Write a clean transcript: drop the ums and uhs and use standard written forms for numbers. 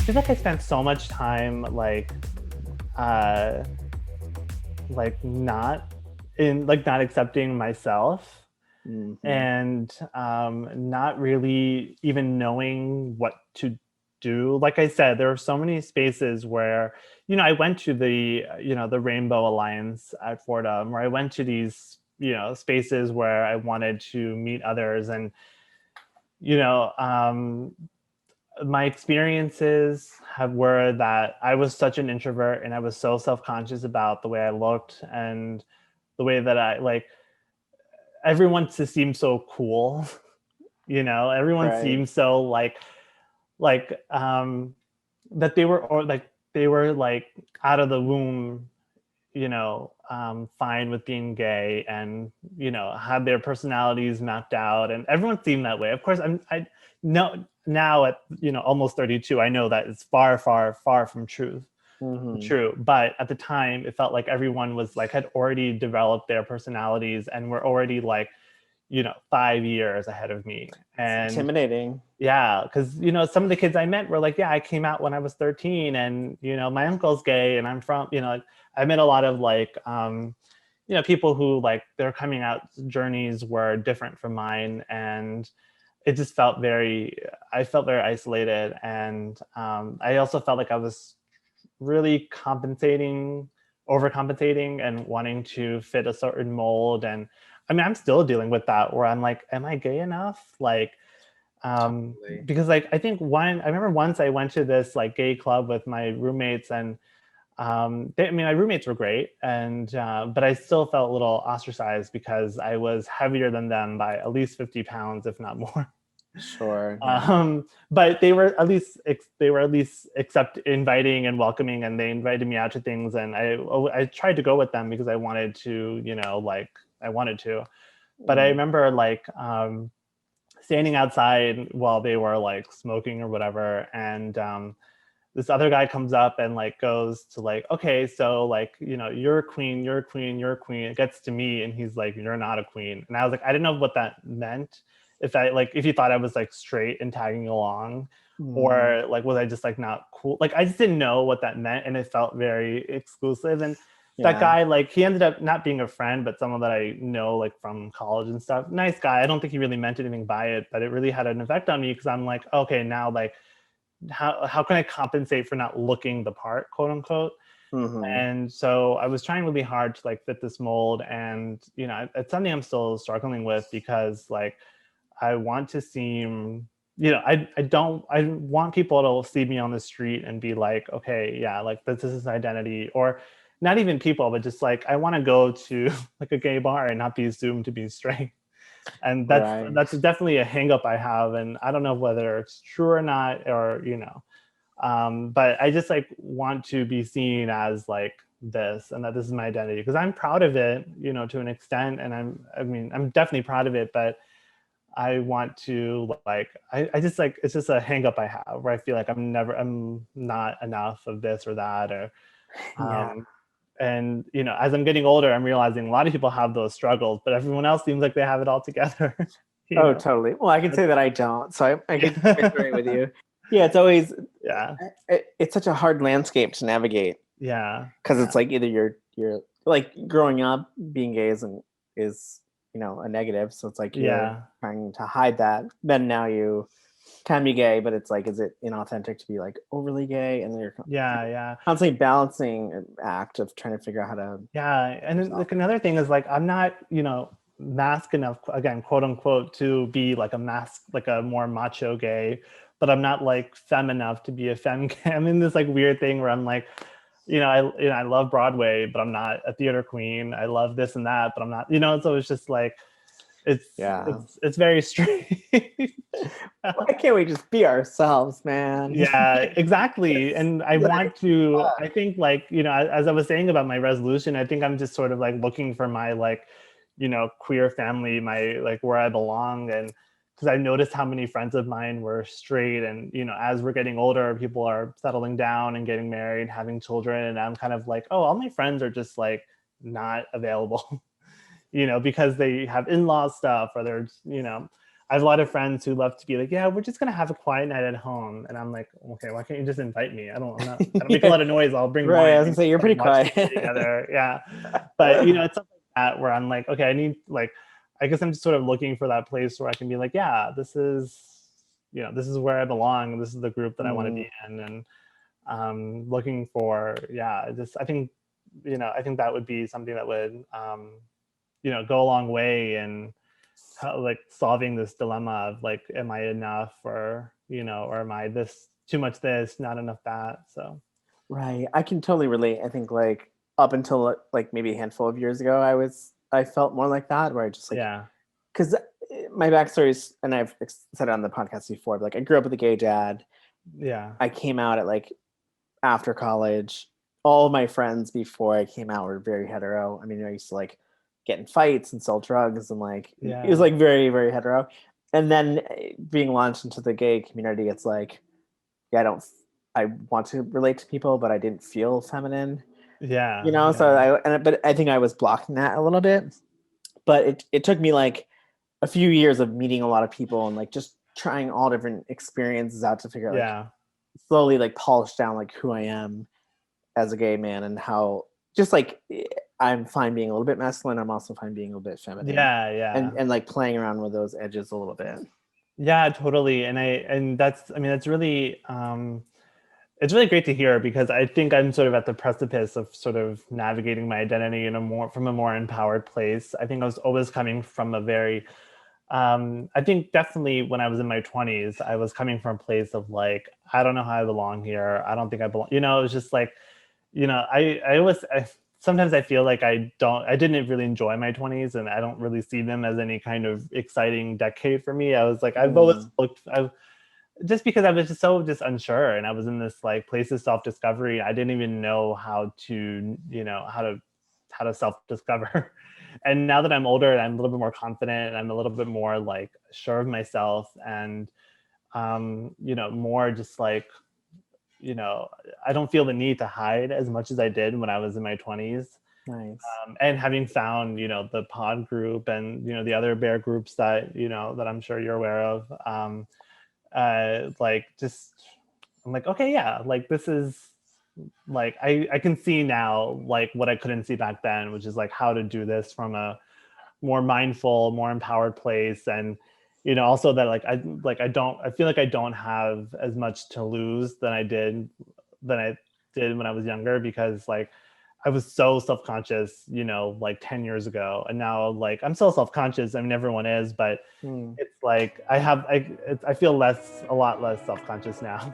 feel like I spent so much time uh not not accepting myself, Mm-hmm. and not really even knowing what to do. Like I said, there were so many spaces where, I went to the Rainbow Alliance at Fordham, where I went to these, spaces where I wanted to meet others. And, you know, um, my experiences were that I was such an introvert, and I was so self-conscious about the way I looked and the way that I like everyone to seem so cool. Everyone Right. seemed so like that they were out of the womb, fine with being gay, and had their personalities mapped out, and everyone seemed that way. Of course, I know now at almost 32, I know that it's far, far, far from Mm-hmm. true. But at the time, it felt like everyone was like had already developed their personalities and were already 5 years ahead of me. It's And intimidating. yeah, because some of the kids I met were like, yeah, I came out when I was 13, and my uncle's gay, and I'm from, I met a lot of people who their coming out journeys were different from mine, and it just I felt very isolated, and I also felt like I was really overcompensating, and wanting to fit a certain mold. And I mean, I'm still dealing with that, where I'm like, am I gay enough? Totally. Because I think I remember once I went to this gay club with my roommates, and my roommates were great, and but I still felt a little ostracized because I was heavier than them by at least 50 pounds, if not more. Sure. Yeah. But they were at least accept inviting and welcoming, and they invited me out to things, and I tried to go with them because I wanted to, I wanted to. But I Mm. remember standing outside while they were smoking or whatever, and this other guy comes up and goes to okay, so you're a queen, you're a queen, you're a queen. It gets to me, and he's like, you're not a queen. And I was like, I didn't know what that meant. If he thought I was straight and tagging along, Mm. or was I just not cool. I just didn't know what that meant, and it felt very exclusive. And that Yeah. guy, he ended up not being a friend, but someone that I know from college and stuff. Nice guy. I don't think he really meant anything by it, but it really had an effect on me, because I'm like, okay, now how can I compensate for not looking the part, quote unquote. Mm-hmm. And so I was trying really hard to fit this mold, and it's something I'm still struggling with, because I want to seem, I want people to see me on the street and be like, okay, yeah, this is his identity. Or not even people, but just I want to go to a gay bar and not be assumed to be straight. And that's Right. that's definitely a hang up I have, and I don't know whether it's true or not, or but I just want to be seen as this, and that this is my identity, because I'm proud of it, to an extent. And I'm definitely proud of it, but I want to I just it's just a hang up I have, where I feel like I'm not enough of this or that, or Yeah. um and as I'm getting older, I'm realizing a lot of people have those struggles, but everyone else seems like they have it all together. you Oh, know totally. Well, I can say that I don't, so I could agree with yeah. you. Yeah, it's always Yeah, it's such a hard landscape to navigate yeah, because yeah, it's either you're like growing up being gay is a negative, so it's you're yeah, trying to hide that. Then now you can be gay, but it's is it inauthentic to be overly gay, and then you're yeah, yeah, constantly balancing an act of trying to figure out how to yeah. And then yourself. another thing is I'm not, mask enough, again, quote unquote, to be a mask, a more macho gay, but I'm not femme enough to be a femme gay. I'm in this weird thing where I'm I love Broadway, but I'm not a theater queen. I love this and that, but I'm not, so it's just it's Yeah. it's very strange. Why can't we just be ourselves, man? Yeah, exactly. It's And I like, want to, I think as I was saying about my resolution, I think I'm just sort of looking for my queer family, my where I belong. And because I noticed how many friends of mine were straight, and as we're getting older, people are settling down and getting married, having children, and I'm kind of oh, all my friends are just not available. Because they have in-law stuff, or they're I have a lot of friends who love to be like, yeah, we're just gonna have a quiet night at home, and I'm like, okay, why can't you just invite me? I don't make a lot of noise. I'll bring Right. wine. I was gonna say you're Like, pretty watch quiet. TV together. Yeah, but you know, it's something like that where I'm like, okay, I need like, I guess I'm just sort of looking for that place where I can be like, yeah, this is, you know, this is where I belong. This is the group that I want to be in, and looking for, yeah, just I think, you know, I think that would be something that would, you know, go a long way in how, like solving this dilemma of like, am I enough, or you know, or am I this too much this, not enough that. So Right. I can totally relate. I think like up until like maybe a handful of years ago, I felt more like that, where I just like, yeah, because my backstory is, and I've said it on the podcast before, but like I grew up with a gay dad. yeah, I came out at like after college. All of my friends before I came out were very hetero. I mean, I used to like get in fights and sell drugs, and like it was yeah, like very, very hetero. And then being launched into the gay community, it's like, yeah, I want to relate to people, but I didn't feel feminine, yeah, you know. So yeah, but I think I was blocking that a little bit. But it took me like a few years of meeting a lot of people and like just trying all different experiences out to figure out like yeah, slowly like polish down like who I am as a gay man, and how just like I'm fine being a little bit masculine. I'm also fine being a little bit feminine, yeah, yeah. and like playing around with those edges a little bit. Yeah, totally. And that's, I mean, that's really, it's really great to hear, because I think I'm sort of at the precipice of sort of navigating my identity in a more, from a more empowered place. I think I was always coming from a very, I think definitely when I was in my 20s, I was coming from a place of like, I don't know how I belong here. I don't think I belong, you know, it was just like, you know, sometimes I feel like I didn't really enjoy my 20s, and I don't really see them as any kind of exciting decade for me. I was like, I've always I've just because I was just so just unsure, and I was in this like place of self-discovery. I didn't even know how to, you know, how to self-discover. And now that I'm older and I'm a little bit more confident, and I'm a little bit more like sure of myself, and you know, more just like, you know, I don't feel the need to hide as much as I did when I was in my 20s. Nice. And having found, you know, the pod group, and, you know, the other bear groups that, you know, that I'm sure you're aware of, like just, I'm like, okay, yeah, like this is like, I can see now like what I couldn't see back then, which is like how to do this from a more mindful, more empowered place. And, you know, also that I feel like I don't have as much to lose than I did when I was younger, because like I was so self-conscious, you know, like 10 years ago. And now like I'm still self-conscious. I mean, everyone is, but it's like I feel a lot less self-conscious now.